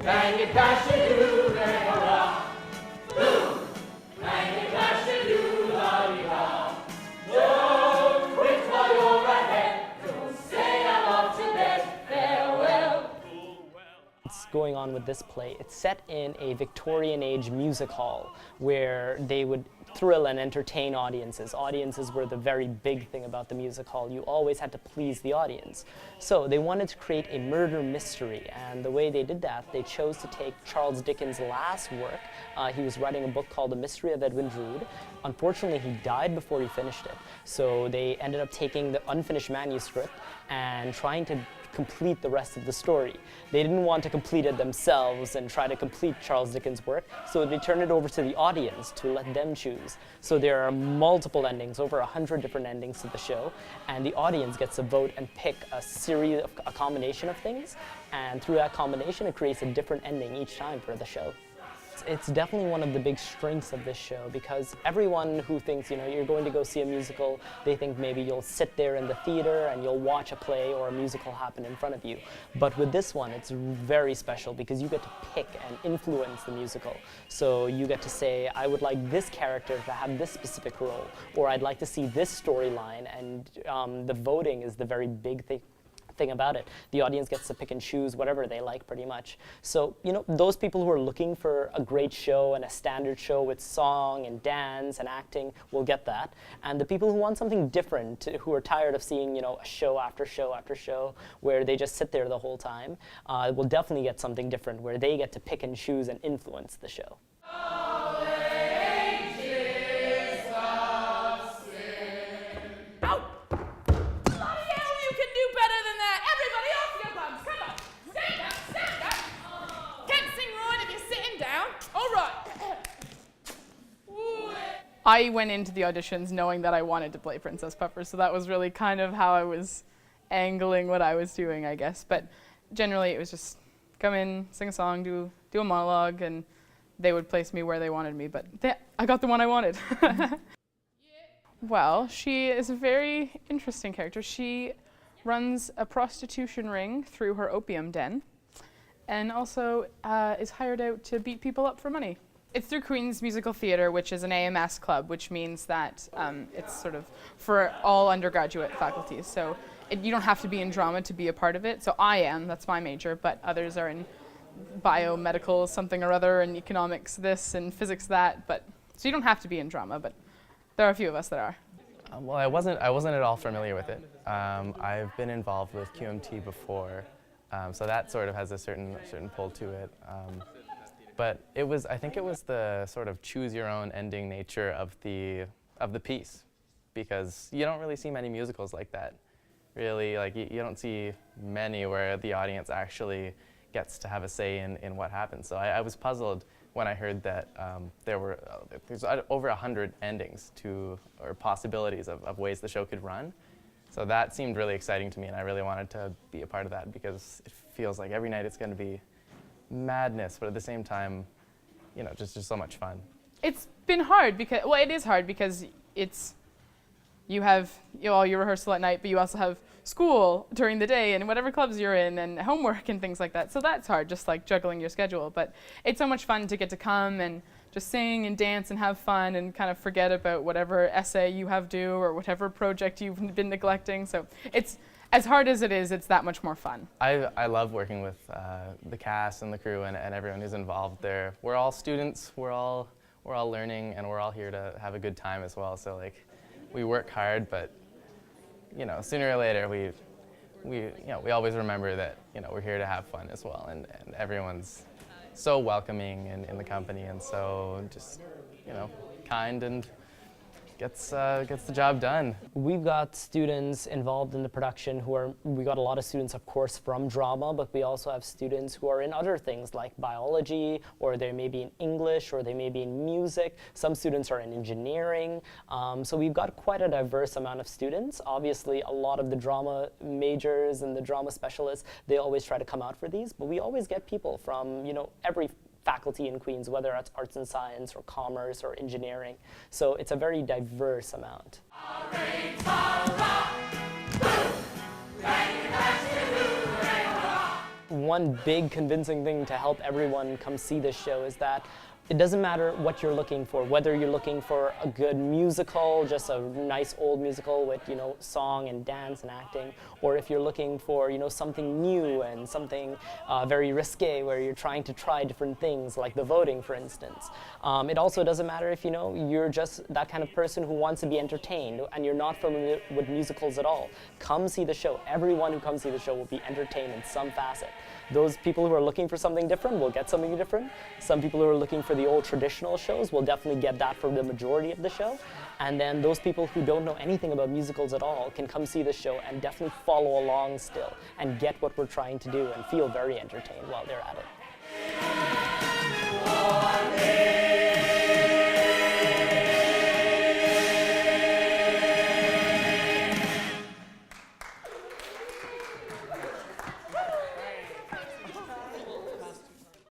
Bang it, bash it, do, bang, hurrah. Boom! Bang it, bash it, do, la-dee-da. Don't quit while you're ahead. Don't say I'm off to bed. Farewell. What's going on with this play? It's set in a Victorian age music hall where they would thrill and entertain audiences. Audiences were the very big thing about the music hall. You always had to please the audience. So they wanted to create a murder mystery, and the way they did that, they chose to take Charles Dickens' last work. He was writing a book called The Mystery of Edwin Drood. Unfortunately, he died before he finished it. So they ended up taking the unfinished manuscript and trying to complete the rest of the story. They didn't want to complete it themselves and try to complete Charles Dickens' work, so they turned it over to the audience to let them choose. So there are multiple endings, over 100 different endings to the show, and the audience gets to vote and pick a combination of things, and through that combination it creates a different ending each time for the show. It's definitely one of the big strengths of this show, because everyone who thinks, you're going to go see a musical, they think maybe you'll sit there in the theater and you'll watch a play or a musical happen in front of you. But with this one, it's very special because you get to pick and influence the musical. So you get to say, I would like this character to have this specific role, or I'd like to see this storyline, and the voting is the very big thing about it. The audience gets to pick and choose whatever they like, pretty much. So, those people who are looking for a great show and a standard show with song and dance and acting will get that. And the people who want something different, who are tired of seeing, a show after show after show, where they just sit there the whole time, will definitely get something different, where they get to pick and choose and influence the show. I went into the auditions knowing that I wanted to play Princess Puffer, so that was really kind of how I was angling what I was doing, I guess. But generally it was just come in, sing a song, do a monologue, and they would place me where they wanted me, but I got the one I wanted. Well, she is a very interesting character. She runs a prostitution ring through her opium den, and also is hired out to beat people up for money. It's through Queen's Musical Theatre, which is an AMS club, which means that it's sort of for all undergraduate faculties. So you don't have to be in drama to be a part of it. So I am, that's my major, but others are in biomedical something or other, and economics this, and physics that. So you don't have to be in drama, but there are a few of us that are. Well, I wasn't at all familiar with it. I've been involved with QMT before, so that sort of has a certain pull to it. But I think it was the sort of choose your own ending nature of the piece, because you don't really see many musicals like that. Really, like you don't see many where the audience actually gets to have a say in what happens. So I was puzzled when I heard that there's over 100 endings or possibilities of ways the show could run. So that seemed really exciting to me, and I really wanted to be a part of that, because it feels like every night it's going to be madness, but at the same time, just so much fun. It's been hard because, well, it is hard because you have all your rehearsal at night, but you also have school during the day and whatever clubs you're in and homework and things like that. So that's hard, just like juggling your schedule. But it's so much fun to get to come and just sing and dance and have fun and kind of forget about whatever essay you have due or whatever project you've been neglecting. So it's, as hard as it is, it's that much more fun. I love working with the cast and the crew and everyone who's involved there. We're all students, we're all learning, and we're all here to have a good time as well. So we work hard, but sooner or later we always remember that we're here to have fun as well, and everyone's so welcoming in the company, and so just kind and gets the job done. We've got students involved in the production we got a lot of students, of course, from drama, but we also have students who are in other things like biology, or they may be in English, or they may be in music. Some students are in engineering. So we've got quite a diverse amount of students. Obviously, a lot of the drama majors and the drama specialists, they always try to come out for these, but we always get people from, every faculty in Queens, whether it's arts and science or commerce or engineering. So it's a very diverse amount. one big convincing thing to help everyone come see this show is that it doesn't matter what you're looking for, whether you're looking for a good musical, just a nice old musical with, you know, song and dance and acting, or if you're looking for, you know, something new and something very risque where you're trying to try different things, like the voting, for instance. It also doesn't matter if, you know, you're just that kind of person who wants to be entertained and you're not familiar with musicals at all. Come see the show. Everyone who comes see the show will be entertained in some facet. Those people who are looking for something different will get something different. Some people who are looking for the old traditional shows will definitely get that for the majority of the show. And then those people who don't know anything about musicals at all can come see the show and definitely follow along still and get what we're trying to do and feel very entertained while they're at it.